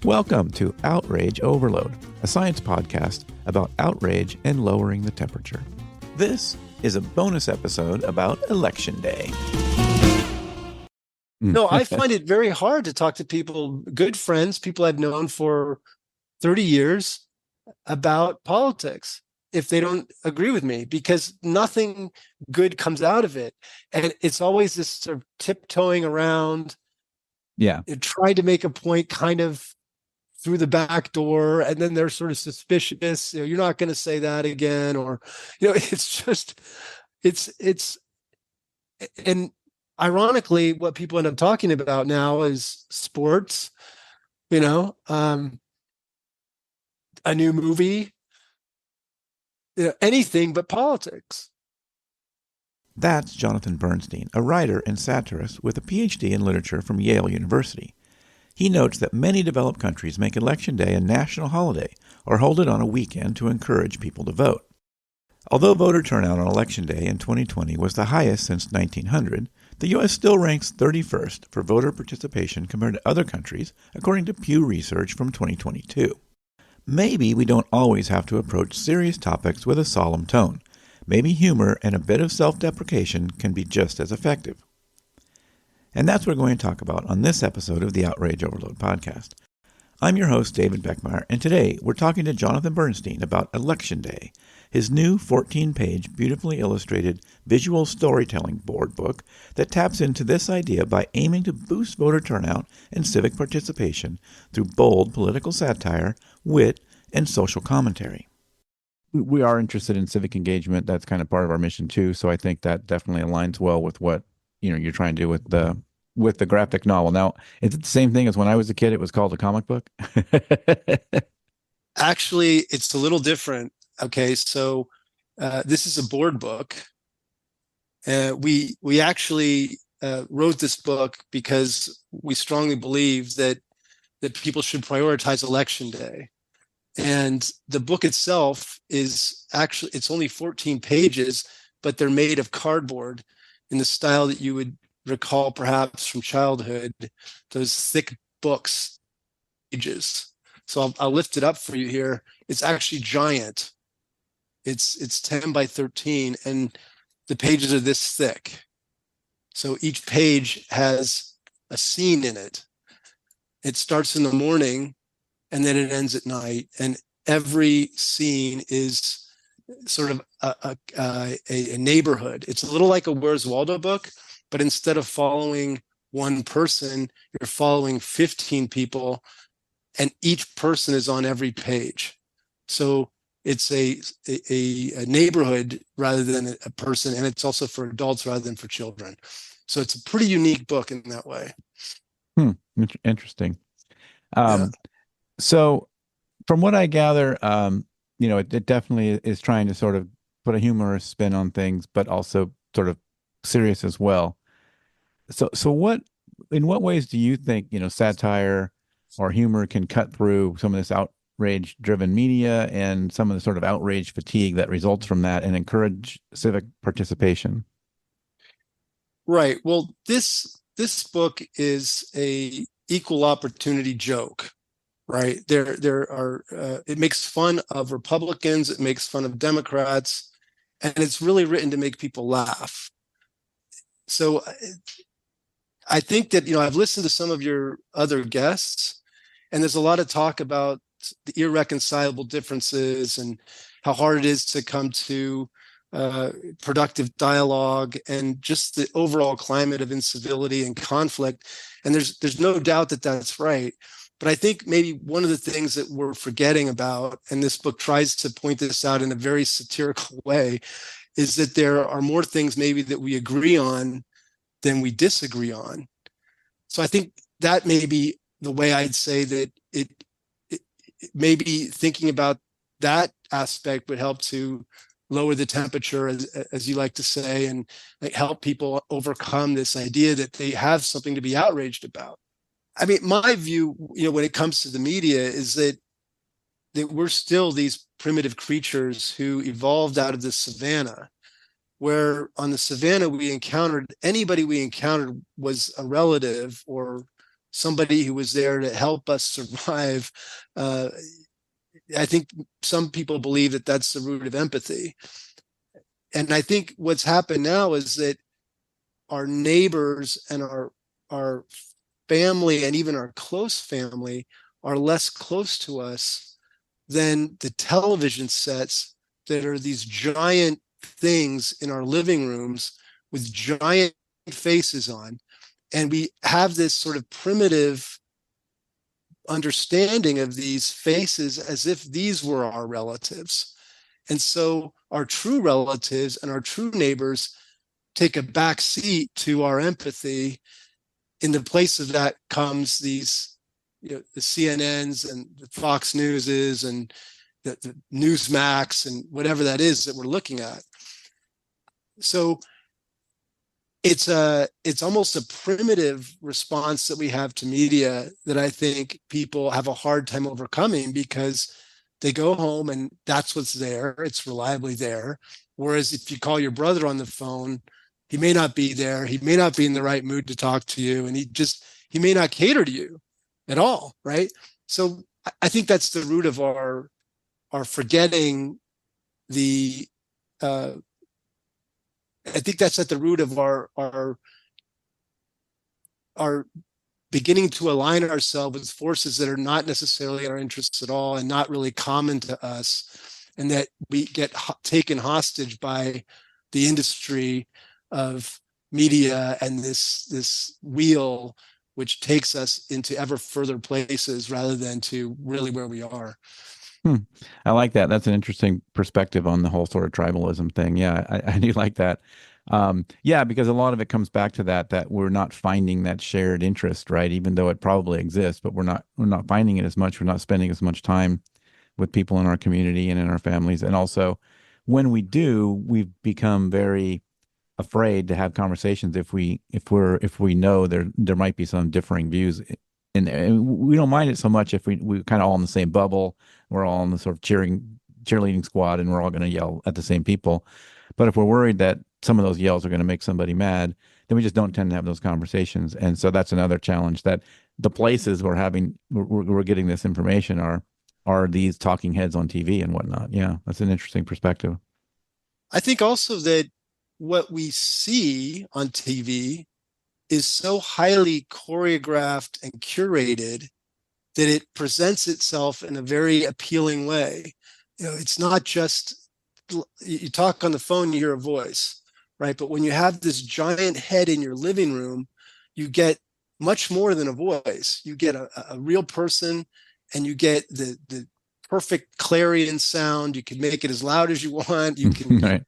Welcome to Outrage Overload, a science podcast about outrage and lowering the temperature. This is a bonus episode about Election Day. No, I find it very hard to talk to people, good friends, people I've known for 30 years about politics if they don't agree with me, because nothing good comes out of it. And it's always this sort of tiptoeing around. Yeah. Trying to make a point kind of through the back door, and then they're sort of suspicious. You're not going to say that again, or, it's and ironically, what people end up talking about now is sports, a new movie, anything but politics. That's Jonathan Bernstein, a writer and satirist with a PhD in literature from Yale University. He notes that many developed countries make Election Day a national holiday or hold it on a weekend to encourage people to vote. Although voter turnout on Election Day in 2020 was the highest since 1900, the U.S. still ranks 31st for voter participation compared to other countries, according to Pew Research from 2022. Maybe we don't always have to approach serious topics with a solemn tone. Maybe humor and a bit of self-deprecation can be just as effective. And that's what we're going to talk about on this episode of the Outrage Overload podcast. I'm your host, David Beckemeyer, and today we're talking to Jonathan Bernstein about Election Day, his new 14-page, beautifully illustrated visual storytelling board book that taps into this idea by aiming to boost voter turnout and civic participation through bold political satire, wit, and social commentary. We are interested in civic engagement. That's kind of part of our mission too. So I think that definitely aligns well with what you're trying to do with the graphic novel. Now, is it the same thing as when I was a kid? It was called a comic book. Actually, it's a little different. Okay, so this is a board book. We actually wrote this book because we strongly believe that people should prioritize Election Day. And the book itself is actually, it's only 14 pages, but they're made of cardboard in the style that you would recall perhaps from childhood, those thick books, pages. So I'll lift it up for you here. It's actually giant. It's 10 by 13, and the pages are this thick. So each page has a scene in it. It starts in the morning, and then it ends at night. And every scene is sort of a neighborhood. It's a little like a Where's Waldo book, but instead of following one person, you're following 15 people, and each person is on every page. So it's a neighborhood rather than a person, and it's also for adults rather than for children. So it's a pretty unique book in that way. Interesting. Yeah. So from what I gather, it definitely is trying to sort of put a humorous spin on things, but also sort of serious as well. So in what ways do you think, satire or humor can cut through some of this outrage-driven media and some of the sort of outrage fatigue that results from that and encourage civic participation? Right. Well, this book is a equal opportunity joke. Right. There are it makes fun of Republicans, it makes fun of Democrats, and it's really written to make people laugh. So I think that, I've listened to some of your other guests, and there's a lot of talk about the irreconcilable differences and how hard it is to come to productive dialogue and just the overall climate of incivility and conflict. And there's no doubt that that's right. But I think maybe one of the things that we're forgetting about, and this book tries to point this out in a very satirical way, is that there are more things maybe that we agree on than we disagree on. So I think that may be the way I'd say that it maybe thinking about that aspect would help to lower the temperature, as you like to say, and help people overcome this idea that they have something to be outraged about. I mean, my view, when it comes to the media, is that we're still these primitive creatures who evolved out of the savannah, where on the savannah anybody we encountered was a relative or somebody who was there to help us survive. I think some people believe that that's the root of empathy. And I think what's happened now is that our neighbors and our family and even our close family are less close to us than the television sets that are these giant things in our living rooms with giant faces on. And we have this sort of primitive understanding of these faces as if these were our relatives. And so our true relatives and our true neighbors take a back seat to our empathy. In the place of that comes these, the CNNs and the Fox Newses and the Newsmax and whatever that is that we're looking at. So it's almost a primitive response that we have to media that I think people have a hard time overcoming, because they go home and that's what's there. It's reliably there. Whereas if you call your brother on the phone, he may not be there. He may not be in the right mood to talk to you. And he may not cater to you at all. Right. So I think that's the root of our forgetting the, I think that's at the root of our beginning to align ourselves with forces that are not necessarily in our interests at all and not really common to us, and that we get taken hostage by the industry of media and this wheel which takes us into ever further places rather than to really where we are. I like that. That's an interesting perspective on the whole sort of tribalism thing. Yeah, I do like that. Yeah, because a lot of it comes back to that we're not finding that shared interest, right? Even though it probably exists, but we're not finding it as much. We're not spending as much time with people in our community and in our families. And also, when we do, we've become very afraid to have conversations if we know there might be some differing views in there. And we don't mind it so much if we kind of all in the same bubble. We're all in the sort of cheerleading squad, and we're all going to yell at the same people. But if we're worried that some of those yells are going to make somebody mad, then we just don't tend to have those conversations. And so that's another challenge, that the places we're getting this information are these talking heads on TV and whatnot. Yeah, that's an interesting perspective. I think also that what we see on TV is so highly choreographed and curated that it presents itself in a very appealing way. It's not just, you talk on the phone, you hear a voice, right? But when you have this giant head in your living room, you get much more than a voice. You get a real person, and you get the perfect clarion sound. You can make it as loud as you want. You can Right.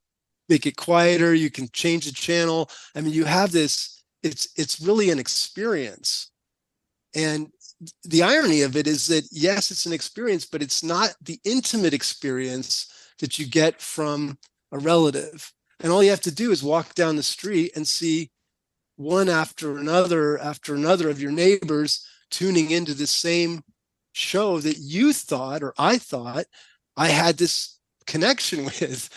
make it quieter. You can change the channel. I mean, you have this, it's really an experience. And the irony of it is that, yes, it's an experience, but it's not the intimate experience that you get from a relative. And all you have to do is walk down the street and see one after another of your neighbors tuning into the same show that you thought, or I thought, I had this connection with.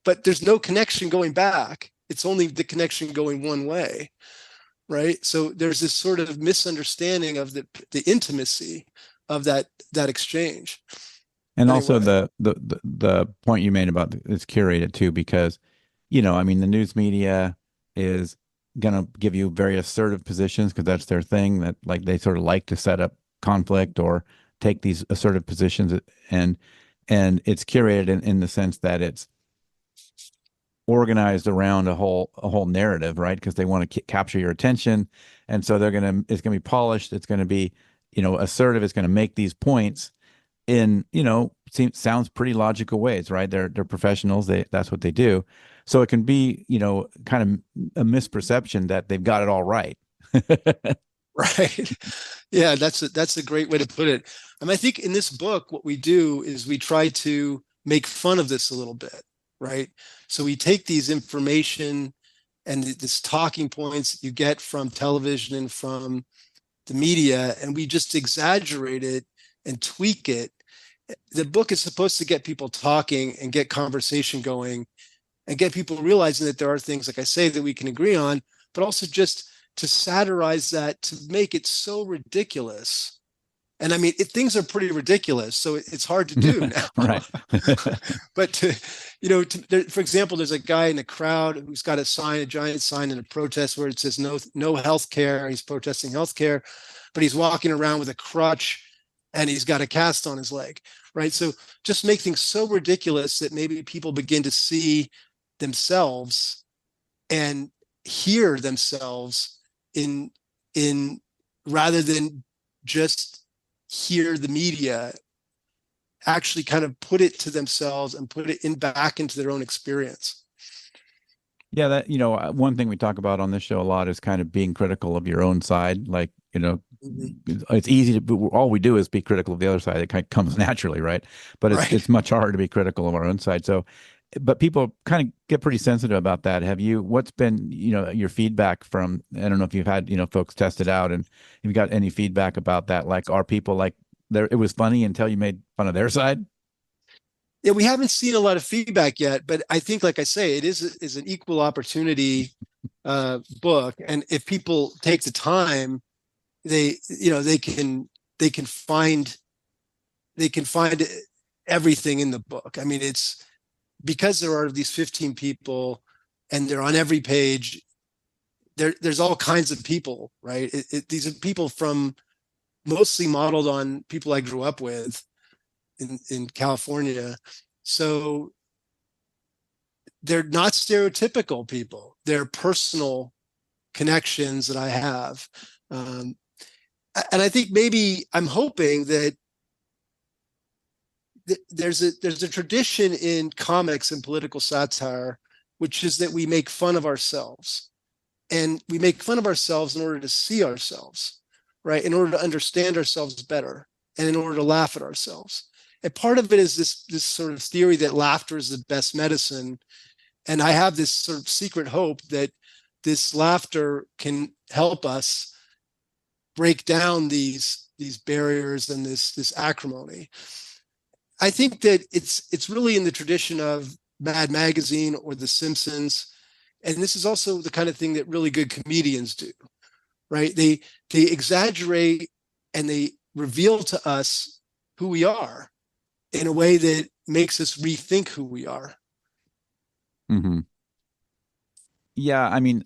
But there's no connection going back. It's only the connection going one way. Right. So there's this sort of misunderstanding of the intimacy of that exchange. And also Anyway. the point you made about it's curated too, because, I mean, the news media is going to give you very assertive positions because that's their thing, that like they sort of like to set up conflict or take these assertive positions, and it's curated in the sense that it's organized around a whole narrative, right? Because they want to capture your attention, and so it's gonna be polished. It's gonna be, assertive. It's gonna make these points in, sounds pretty logical ways, right? They're professionals. That's what they do. So it can be, kind of a misperception that they've got it all right. Right. Yeah, that's a great way to put it. I think in this book, what we do is we try to make fun of this a little bit, right? So we take these information and this talking points that you get from television and from the media, and we just exaggerate it and tweak it. The book is supposed to get people talking and get conversation going and get people realizing that there are things, like I say, that we can agree on, but also just to satirize that, to make it so ridiculous. And I mean, things are pretty ridiculous, so it's hard to do now. Right. But for example, there's a guy in the crowd who's got a giant sign in a protest where it says no health care. He's protesting health care, but he's walking around with a crutch and he's got a cast on his leg, right? So just make things so ridiculous that maybe people begin to see themselves and hear themselves in rather than just hear the media, actually kind of put it to themselves and put it back into their own experience. Yeah, that, one thing we talk about on this show a lot is kind of being critical of your own side. Like, it's easy all we do is be critical of the other side. It kind of comes naturally, right? But Right. it's much harder to be critical of our own side. So, but people kind of get pretty sensitive about that. What's been, your feedback from, I don't know if you've had, folks test it out, and if you got any feedback about that? Like, are people like, it was funny until you made fun of their side? Yeah, we haven't seen a lot of feedback yet, but I think, like I say, it is an equal opportunity book, and if people take the time, they can find everything in the book. I mean, it's because there are these 15 people, and they're on every page. There's all kinds of people, right? These are people from mostly modeled on people I grew up with in California. So they're not stereotypical people. They're personal connections that I have. And I think maybe I'm hoping that there's a tradition in comics and political satire, which is that we make fun of ourselves. And we make fun of ourselves in order to see ourselves, right? In order to understand ourselves better, and in order to laugh at ourselves. And part of it is this sort of theory that laughter is the best medicine. And I have this sort of secret hope that this laughter can help us break down these barriers and this acrimony. I think that it's really in the tradition of Mad Magazine or The Simpsons. And this is also the kind of thing that really good comedians do, right? They exaggerate and they reveal to us who we are in a way that makes us rethink who we are. Mm-hmm. Yeah, I mean,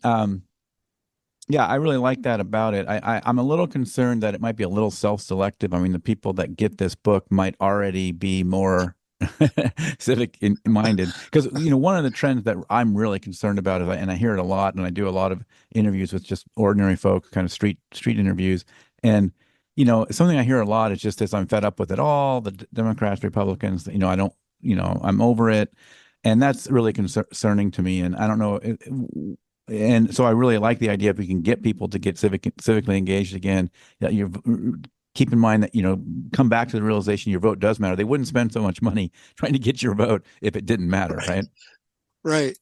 yeah, I really like that about it. I'm a little concerned that it might be a little self-selective. I mean, the people that get this book might already be more civic minded, because one of the trends that I'm really concerned about is, and I hear it a lot, and I do a lot of interviews with just ordinary folk, kind of street interviews, and something I hear a lot is just this: I'm fed up with it all. The Democrats, Republicans, I don't, I'm over it, and that's really concerning to me. And I don't know. And so I really like the idea if we can get people to get civically engaged again. That you keep in mind that come back to the realization your vote does matter. They wouldn't spend so much money trying to get your vote if it didn't matter, right? Right.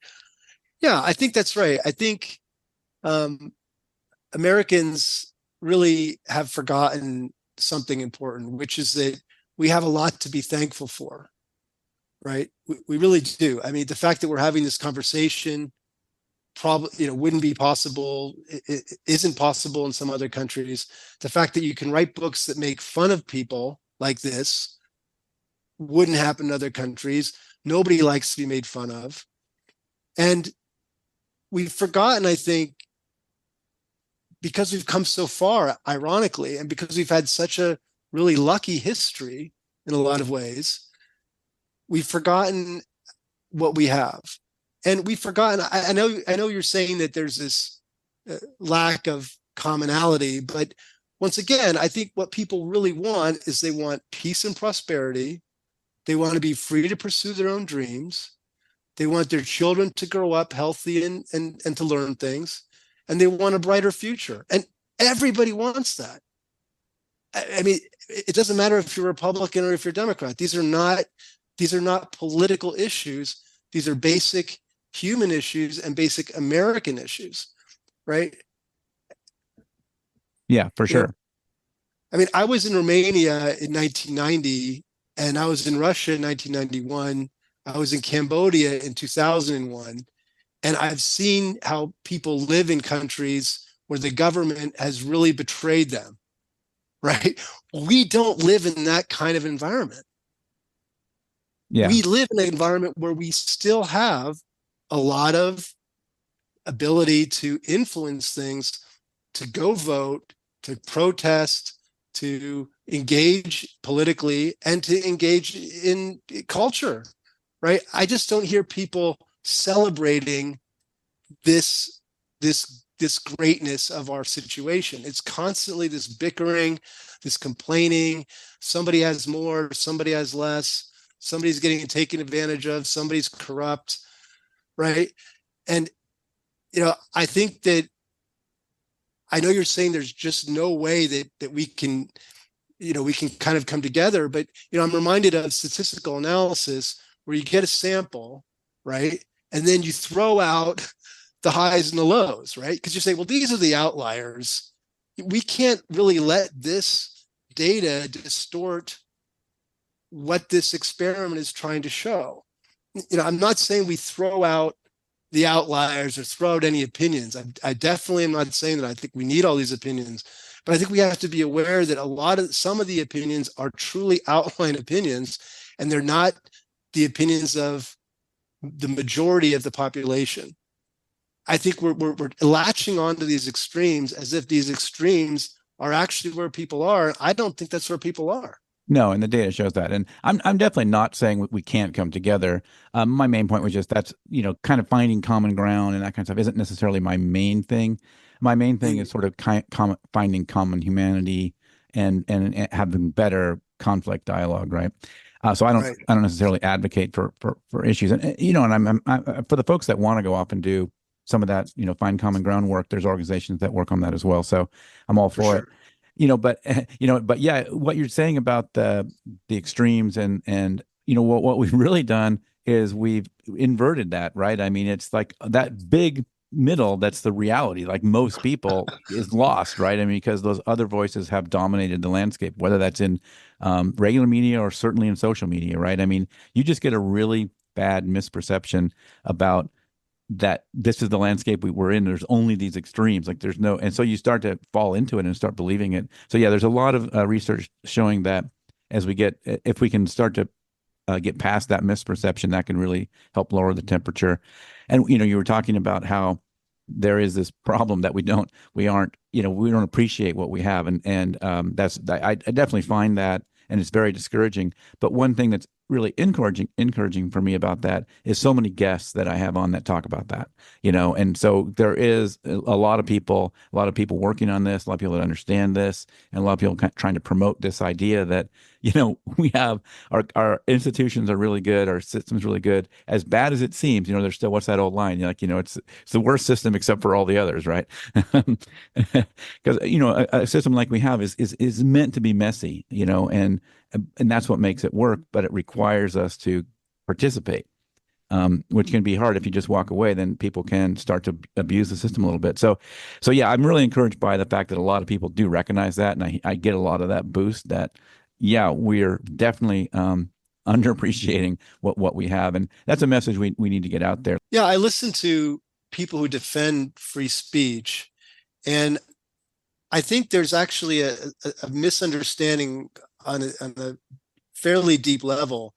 Yeah, I think that's right. I think Americans really have forgotten something important, which is that we have a lot to be thankful for, right? We really do. I mean, the fact that we're having this conversation probably wouldn't be possible. It isn't possible in some other countries. The fact that you can write books that make fun of people like this wouldn't happen in other countries. Nobody likes to be made fun of. And we've forgotten, I think, because we've come so far, ironically, and because we've had such a really lucky history in a lot of ways, we've forgotten what we have. And we've forgotten, I know you're saying that there's this lack of commonality, but once again, I think what people really want is they want peace and prosperity. They want to be free to pursue their own dreams. They want their children to grow up healthy and to learn things. And they want a brighter future. And everybody wants that. I mean, it doesn't matter if you're Republican or if you're Democrat. These are not political issues. These are basic human issues and basic American issues, right? Yeah, for sure. I mean, I was in Romania in 1990, and I was in Russia in 1991. I was in Cambodia in 2001. And I've seen how people live in countries where the government has really betrayed them, right? We don't live in that kind of environment. Yeah. We live in an environment where we still have a lot of ability to influence things, to go vote, to protest, to engage politically, and to engage in culture, right? I just don't hear people celebrating this greatness of our situation. It's constantly this bickering, this complaining. Somebody has more, somebody has less, somebody's getting taken advantage of, somebody's corrupt, right? And I think that, I know you're saying there's just no way that we can kind of come together, but I'm reminded of statistical analysis where you get a sample, right? And then you throw out the highs and the lows, right? Because you say, well, these are the outliers. We can't really let this data distort what this experiment is trying to show. I'm not saying we throw out the outliers or throw out any opinions. I definitely am not saying that I think we need all these opinions, but I think we have to be aware that some of the opinions are truly outline opinions, and they're not the opinions of the majority of the population. I think we're latching onto these extremes as if these extremes are actually where people are. I don't think that's where people are. No, and the data shows that. And I'm definitely not saying we can't come together. My main point was just that's, kind of finding common ground and that kind of stuff isn't necessarily my main thing. My main thing is sort of finding common humanity and having better conflict dialogue, right? So Right. I don't necessarily advocate for issues. And for the folks that want to go off and do some of that, find common ground work, there's organizations that work on that as well. So I'm all For for it. sure. But yeah, what you're saying about the extremes and what we've really done is we've inverted that, right? I mean, it's like that big middle that's the reality. Like most people is lost, right? I mean, because those other voices have dominated the landscape, whether that's in regular media or certainly in social media, right? I mean, you just get a really bad misperception about that this is the landscape we're in. There's only these extremes. Like there's no, and so you start to fall into it and start believing it. So yeah, there's a lot of research showing that if we can start to get past that misperception, that can really help lower the temperature. And you were talking about how there is this problem that we don't appreciate what we have, and I definitely find that, and it's very discouraging. But one thing that's really encouraging for me about that is so many guests that I have on that talk about that, and so there is a lot of people working on this, a lot of people that understand this, and a lot of people trying to promote this idea that we have our institutions are really good, our system's really good. As bad as it seems, there's still, what's that old line? It's the worst system except for all the others, right? Because a system like we have is meant to be messy, and that's what makes it work. But it requires us to participate, which can be hard. If you just walk away, then people can start to abuse the system a little bit. So yeah, I'm really encouraged by the fact that a lot of people do recognize that, and I get a lot of that boost that, yeah, we're definitely underappreciating what we have, and that's a message we need to get out there. Yeah, I listen to people who defend free speech, and I think there's actually a misunderstanding on a fairly deep level.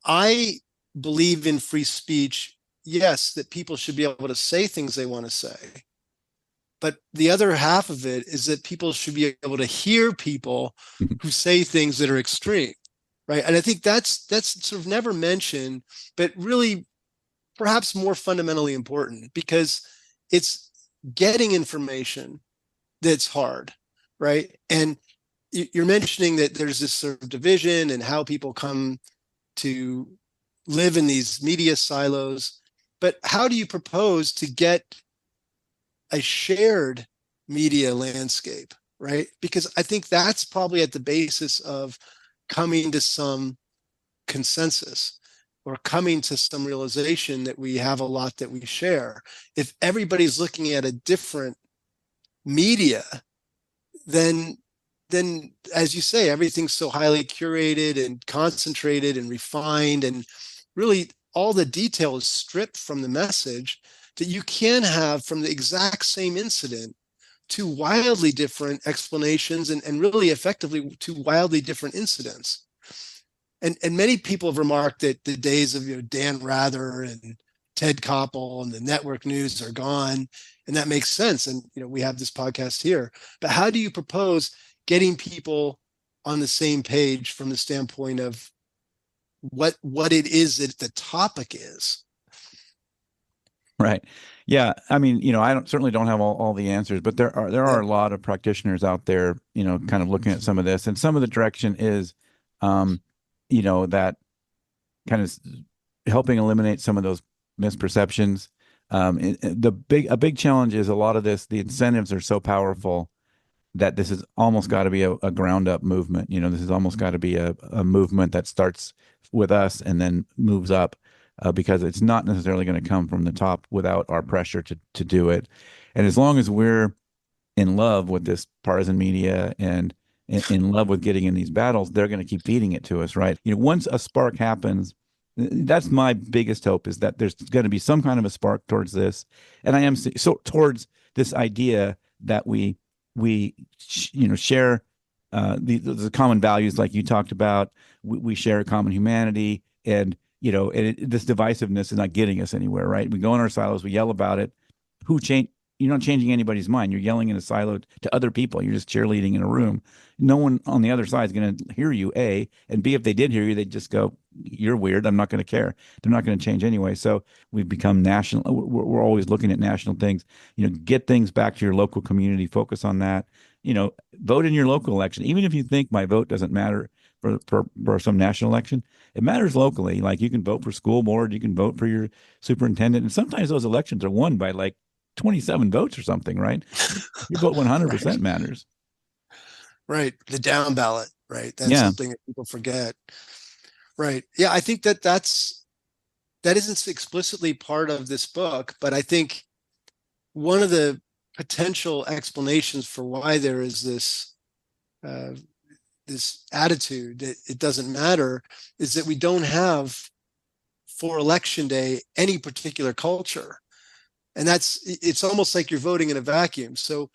I believe in free speech, yes, that people should be able to say things they want to say. But the other half of it is that people should be able to hear people who say things that are extreme, right? And I think that's sort of never mentioned, but really perhaps more fundamentally important, because it's getting information that's hard, right? And you're mentioning that there's this sort of division and how people come to live in these media silos. But how do you propose to get a shared media landscape, right? Because I think that's probably at the basis of coming to some consensus or coming to some realization that we have a lot that we share. If everybody's looking at a different media, then as you say, everything's so highly curated and concentrated and refined, and really all the detail is stripped from the message, that you can have from the exact same incident two wildly different explanations and really effectively two wildly different incidents. And many people have remarked that the days of Dan Rather and Ted Koppel and the network news are gone, and that makes sense. And we have this podcast here. But how do you propose getting people on the same page from the standpoint of what it is that the topic is? Right. Yeah. I mean, I certainly don't have all the answers, but there are a lot of practitioners out there, kind of looking at some of this, and some of the direction is, that kind of helping eliminate some of those misperceptions. A big challenge is a lot of this, the incentives are so powerful that this has almost got to be a ground up movement. This has almost got to be a movement that starts with us and then moves up, because it's not necessarily going to come from the top without our pressure to do it. And as long as we're in love with this partisan media and in love with getting in these battles, they're going to keep feeding it to us, right? Once a spark happens, that's my biggest hope, is that there's going to be some kind of a spark towards this. And I am so towards this idea that we share the common values like you talked about. We share a common humanity, and this divisiveness is not getting us anywhere, right? We go in our silos, we yell about it. You're not changing anybody's mind. You're yelling in a silo to other people. You're just cheerleading in a room. No one on the other side is going to hear you, A, and B, if they did hear you, they'd just go, "You're weird. I'm not going to care." They're not going to change anyway. So we've become national. We're always looking at national things. Get things back to your local community. Focus on that. Vote in your local election. Even if you think my vote doesn't matter for some national election, it matters locally. Like, you can vote for school board, you can vote for your superintendent, and sometimes those elections are won by like 27 votes or something, right? Your vote 100% Right. matters. Right. The down ballot, right? That's Yeah. something that people forget. Right. Yeah, I think that isn't explicitly part of this book, but I think one of the potential explanations for why there is this attitude that it doesn't matter is that we don't have, for election day, any particular culture. And it's almost like you're voting in a vacuum. So,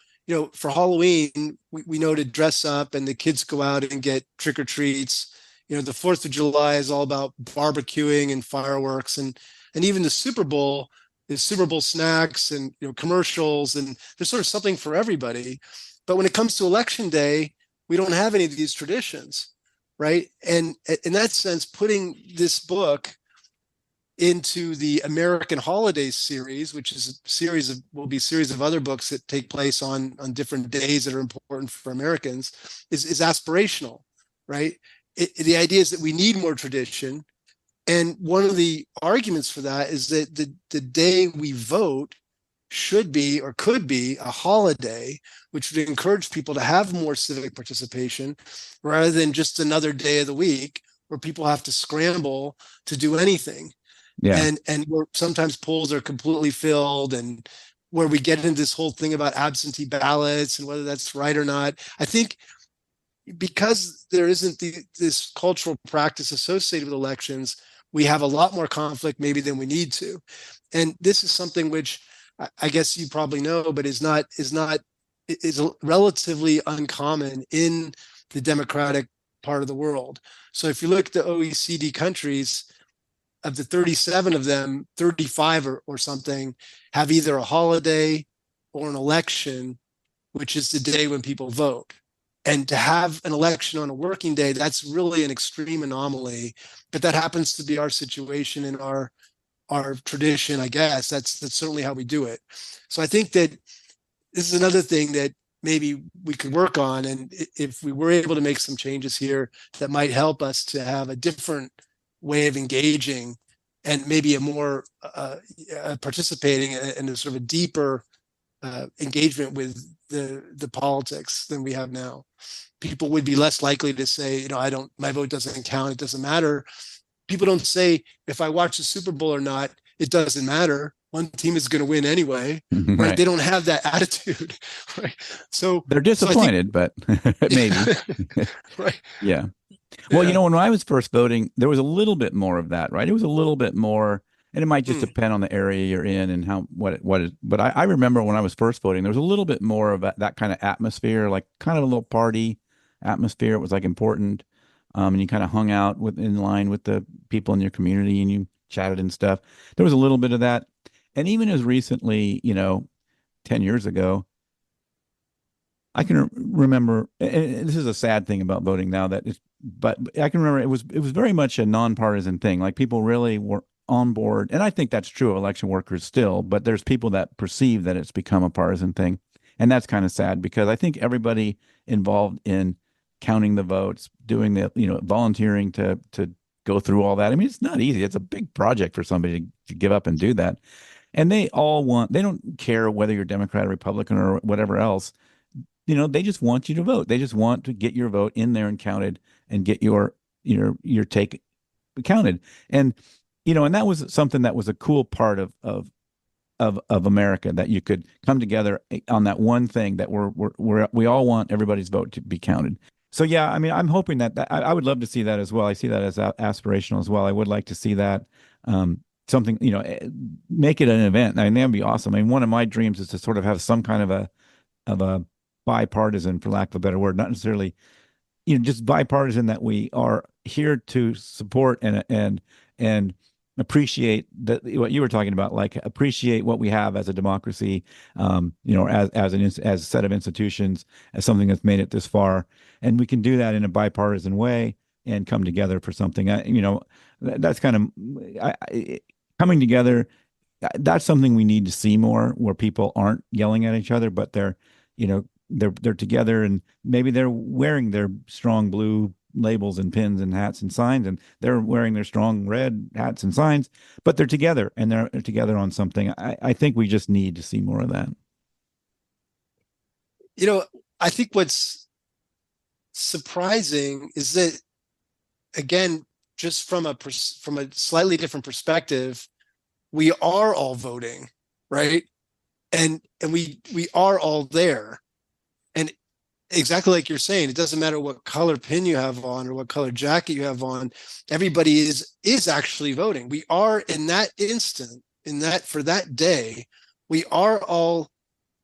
for Halloween, we know to dress up and the kids go out and get trick or treats. The 4th of July is all about barbecuing and fireworks, and even the Super Bowl is Super Bowl snacks and commercials, and there's sort of something for everybody. But when it comes to election day, we don't have any of these traditions, right? And in that sense, putting this book into the American Holidays series, which is will be a series of other books that take place on different days that are important for Americans, is aspirational, right? The idea is that we need more tradition. And one of the arguments for that is that the day we vote should be or could be a holiday, which would encourage people to have more civic participation rather than just another day of the week where people have to scramble to do anything. Yeah. And where sometimes polls are completely filled, and where we get into this whole thing about absentee ballots and whether that's right or not. I think because there isn't this cultural practice associated with elections, we have a lot more conflict maybe than we need to. And this is something which I guess you probably know, but is relatively uncommon in the democratic part of the world. So if you look at the OECD countries, of the 37 of them, 35 or something have either a holiday or an election, which is the day when people vote. And to have an election on a working day, that's really an extreme anomaly. But that happens to be our situation in our tradition, I guess. That's certainly how we do it. So I think that this is another thing that maybe we could work on. And if we were able to make some changes here, that might help us to have a different way of engaging, and maybe a more participating in a sort of a deeper engagement with the politics than we have now. People would be less likely to say, my vote doesn't count, it doesn't matter. People don't say, if I watch the Super Bowl or not, it doesn't matter. One team is going to win anyway, right? Right. They don't have that attitude, right? So they're disappointed, but maybe. Right. Yeah. Well, when I was first voting, there was a little bit more of that, right? It was a little bit more, And it might just Hmm. depend on the area you're in and how what is. But I remember when I was first voting, there was a little bit more of that kind of atmosphere, like kind of a little party atmosphere. It was like important, and you kind of hung out with in line with the people in your community, and you chatted and stuff. There was a little bit of that, and even as recently, 10 years ago, I can remember, and this is a sad thing about voting now but I can remember it was very much a nonpartisan thing. Like people really were on board, and I think that's true of election workers still, but there's people that perceive that it's become a partisan thing. And that's kind of sad because I think everybody involved in counting the votes, doing volunteering to go through all that. I mean, it's not easy. It's a big project for somebody to give up and do that. And they don't care whether you're Democrat or Republican or whatever else. They just want you to vote. They just want to get your vote in there and counted and get your take counted. And and that was something that was a cool part of America, that you could come together on that one thing that we all want everybody's vote to be counted. So yeah, I mean, I'm hoping that I would love to see that as well. I see that as aspirational as well. I would like to see that something, make it an event. I mean, that'd be awesome. I mean, one of my dreams is to sort of have some kind of a bipartisan, for lack of a better word, not necessarily, just bipartisan, that we are here to support and appreciate what you were talking about, like appreciate what we have as a democracy, as a set of institutions, as something that's made it this far, and we can do that in a bipartisan way and come together for something. That's kind of coming together. That's something we need to see more, where people aren't yelling at each other, but you know, they're together, and maybe they're wearing their strong blue labels and pins and hats and signs, and they're wearing their strong red hats and signs, but they're together, and they're together on something. I think we just need to see more of that. I think what's surprising is that, again, just from a slightly different perspective, we are all voting, right? And we are all there. And exactly like you're saying, it doesn't matter what color pin you have on or what color jacket you have on. Everybody is actually voting. We are, in that instant, for that day, we are all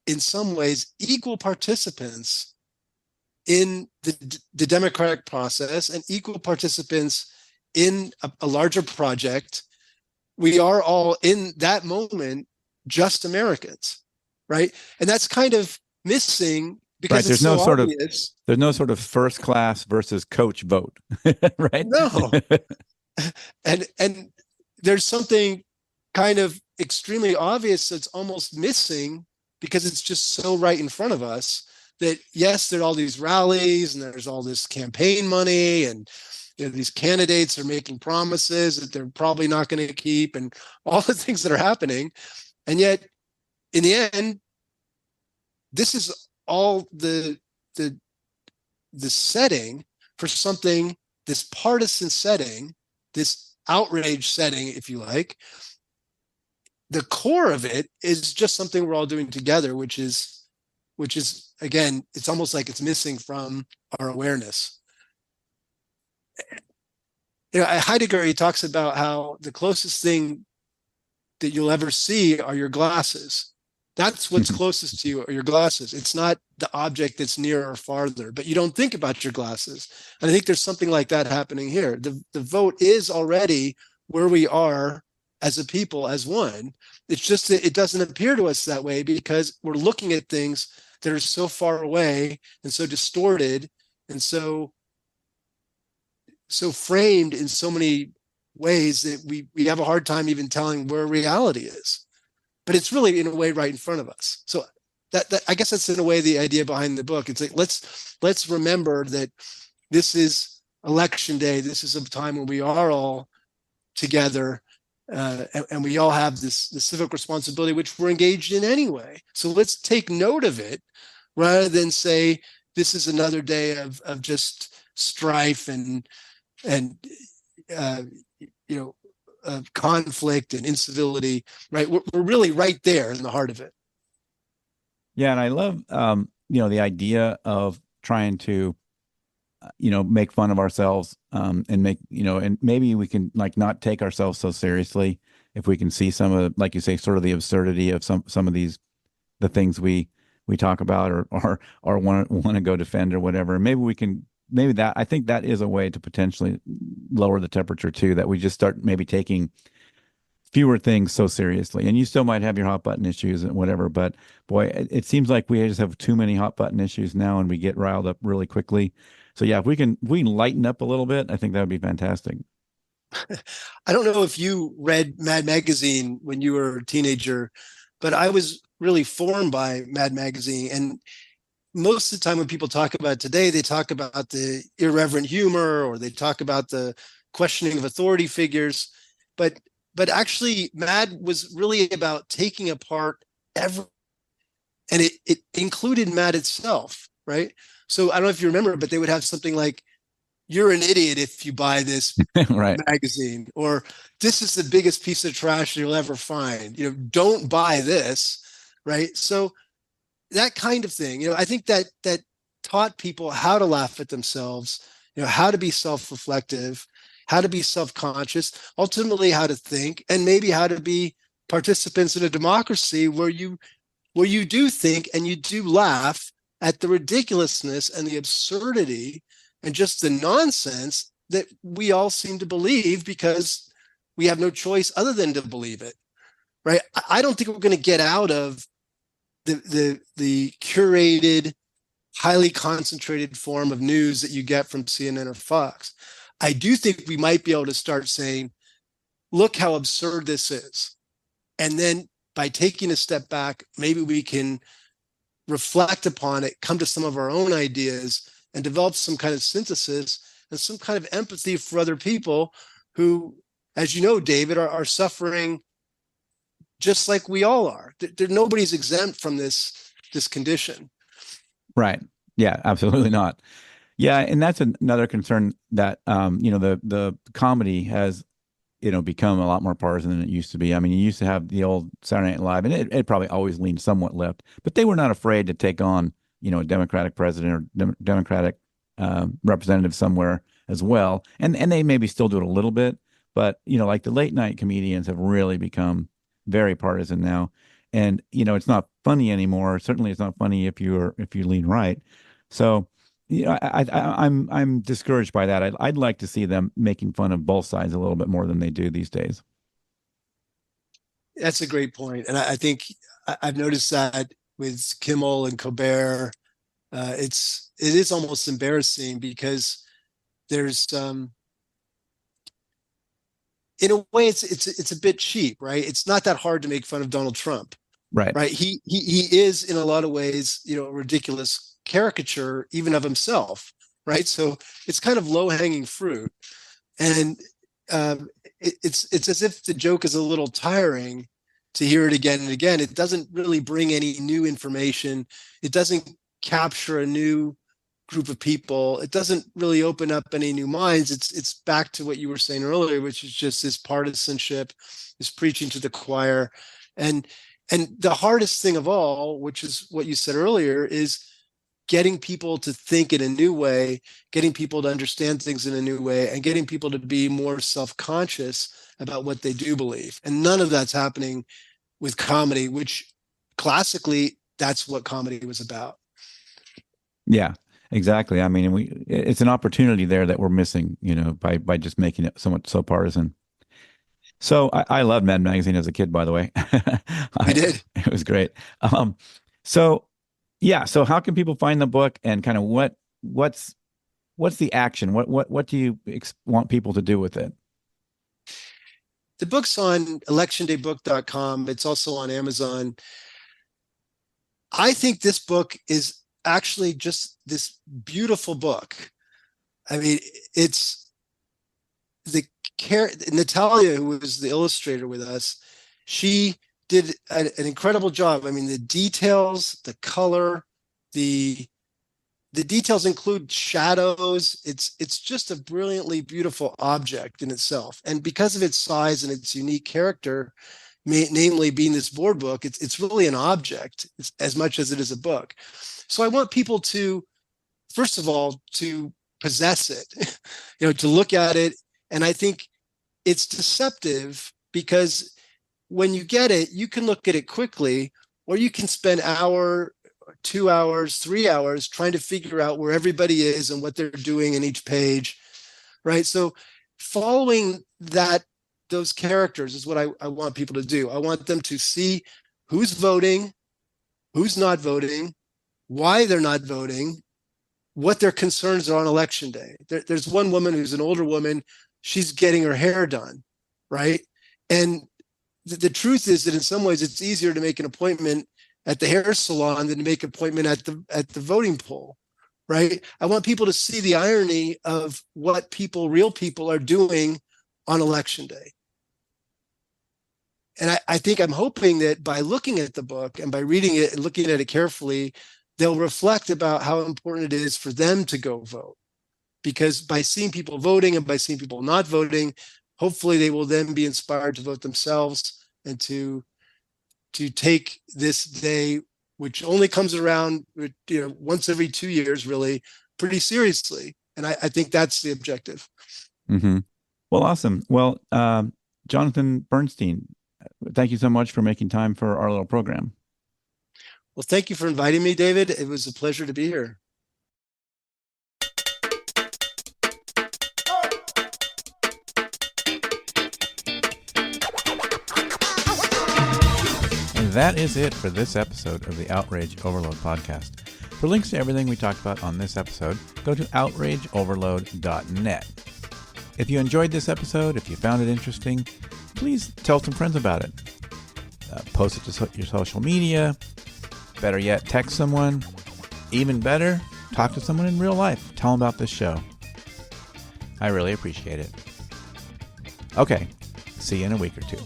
in some ways equal participants in the democratic process and equal participants in a larger project. We are all, in that moment, just Americans, right? And that's kind of missing Right. because it's so obvious. There's no sort of first class versus coach vote, right? No. And there's something kind of extremely obvious that's almost missing because it's just so right in front of us, that yes, there are all these rallies and there's all this campaign money, and these candidates are making promises that they're probably not going to keep, and all the things that are happening. And yet, in the end, this is all the setting for something, this partisan setting, this outrage setting, if you like. The core of it is just something we're all doing together, which is again, it's almost like it's missing from our awareness. Heidegger, he talks about how the closest thing that you'll ever see are your glasses. That's what's closest to you, are your glasses. It's not the object that's near or farther, but you don't think about your glasses. And I think there's something like that happening here. The vote is already where we are as a people, as one. It's just that it doesn't appear to us that way because we're looking at things that are so far away and so distorted and so framed in so many ways that we have a hard time even telling where reality is. But it's really, in a way, right in front of us. So that I guess that's, in a way, the idea behind the book. It's like, let's remember that this is election day. This is a time when we are all together, and we all have this civic responsibility, which we're engaged in anyway. So let's take note of it, rather than say this is another day of just strife and conflict and incivility. Right, we're really right there in the heart of it. Yeah, and I love the idea of trying to make fun of ourselves, and make and maybe we can, like, not take ourselves so seriously if we can see some of, like you say, sort of the absurdity of some of the things we talk about or want to go defend or whatever. Maybe we can, maybe that, I think that is a way to potentially lower the temperature too, that we just start maybe taking fewer things so seriously. And you still might have your hot button issues and whatever, but boy, it seems like we just have too many hot button issues now and we get riled up really quickly. So yeah, if we can lighten up a little bit, I think that would be fantastic. I don't know if you read Mad Magazine when you were a teenager, but I was really formed by Mad Magazine. And most of the time when people talk about it today, they talk about the irreverent humor or they talk about the questioning of authority figures. But actually, Mad was really about taking apart every, and it included Mad itself, right? So I don't know if you remember, but they would have something like, "You're an idiot if you buy this Right. magazine," or "This is the biggest piece of trash you'll ever find. Don't buy this," right? So that kind of thing, I think that taught people how to laugh at themselves, how to be self-reflective, how to be self-conscious, ultimately how to think, and maybe how to be participants in a democracy where you do think and you do laugh at the ridiculousness and the absurdity and just the nonsense that we all seem to believe because we have no choice other than to believe it, right? I don't think we're going to get out of the curated, highly concentrated form of news that you get from CNN or Fox. I do think we might be able to start saying, look how absurd this is. And then by taking a step back, maybe we can reflect upon it, come to some of our own ideas, and develop some kind of synthesis and some kind of empathy for other people who, as you know, David, are suffering just like we all are. Nobody's exempt from this condition. Right. Yeah, absolutely not. Yeah, and that's another concern that the comedy has become a lot more partisan than it used to be. I mean, you used to have the old Saturday Night Live, and it probably always leaned somewhat left, but they were not afraid to take on a Democratic president or Democratic representative somewhere as well, and they maybe still do it a little bit, but like the late night comedians have really become very partisan now, and it's not funny anymore. Certainly, it's not funny if you lean right. So. I'm discouraged by that. I'd like to see them making fun of both sides a little bit more than they do these days. That's a great point. And I think I've noticed that with Kimmel and Colbert. It is almost embarrassing because there's in a way it's a bit cheap, right? It's not that hard to make fun of Donald Trump, Right. right? He is in a lot of ways, a ridiculous caricature even of himself, right? So it's kind of low hanging fruit, and it's as if the joke is a little tiring to hear it again and again. It doesn't really bring any new information. It doesn't capture a new group of people. It doesn't really open up any new minds. It's back to what you were saying earlier, which is just this partisanship, this preaching to the choir. And the hardest thing of all, which is what you said earlier, is getting people to think in a new way, getting people to understand things in a new way, and getting people to be more self-conscious about what they do believe. And none of that's happening with comedy, which classically, that's what comedy was about. Yeah, exactly. I mean, it's an opportunity there that we're missing, by just making it so partisan. So I loved Mad Magazine as a kid, by the way. I did. It was great. So yeah, so how can people find the book and kind of what's the action? What do you want people to do with it? The book's on electiondaybook.com. It's also on Amazon. I think this book is actually just this beautiful book. I mean, it's the Natalia, who was the illustrator with us, she did an incredible job. I mean, the details, the color, the details include shadows. It's just a brilliantly beautiful object in itself. And because of its size and its unique character, namely being this board book, it's really an object as much as it is a book. So I want people to, first of all, to possess it, to look at it. And I think it's deceptive because when you get it, you can look at it quickly, or you can spend hour, 2 hours, 3 hours trying to figure out where everybody is and what they're doing in each page, right? So following those characters is what I want people to do. I want them to see who's voting, who's not voting, why they're not voting, what their concerns are on election day. There's one woman who's an older woman. She's getting her hair done, right? And the truth is that in some ways it's easier to make an appointment at the hair salon than to make an appointment at the voting poll, right? I want people to see the irony of what real people are doing on election day. And I think I'm hoping that by looking at the book and by reading it and looking at it carefully, they'll reflect about how important it is for them to go vote. Because by seeing people voting and by seeing people not voting, hopefully they will then be inspired to vote themselves and to take this day, which only comes around once every 2 years, really, pretty seriously. And I think that's the objective. Mm-hmm. Well, awesome. Well, Jonathan Bernstein, thank you so much for making time for our little program. Well, thank you for inviting me, David. It was a pleasure to be here. And that is it for this episode of the Outrage Overload podcast. For links to everything we talked about on this episode, go to outrage-overload.net. If you enjoyed this episode, if you found it interesting, please tell some friends about it. Post it to your social media. Better yet, text someone. Even better, talk to someone in real life. Tell them about this show. I really appreciate it. Okay, see you in a week or two.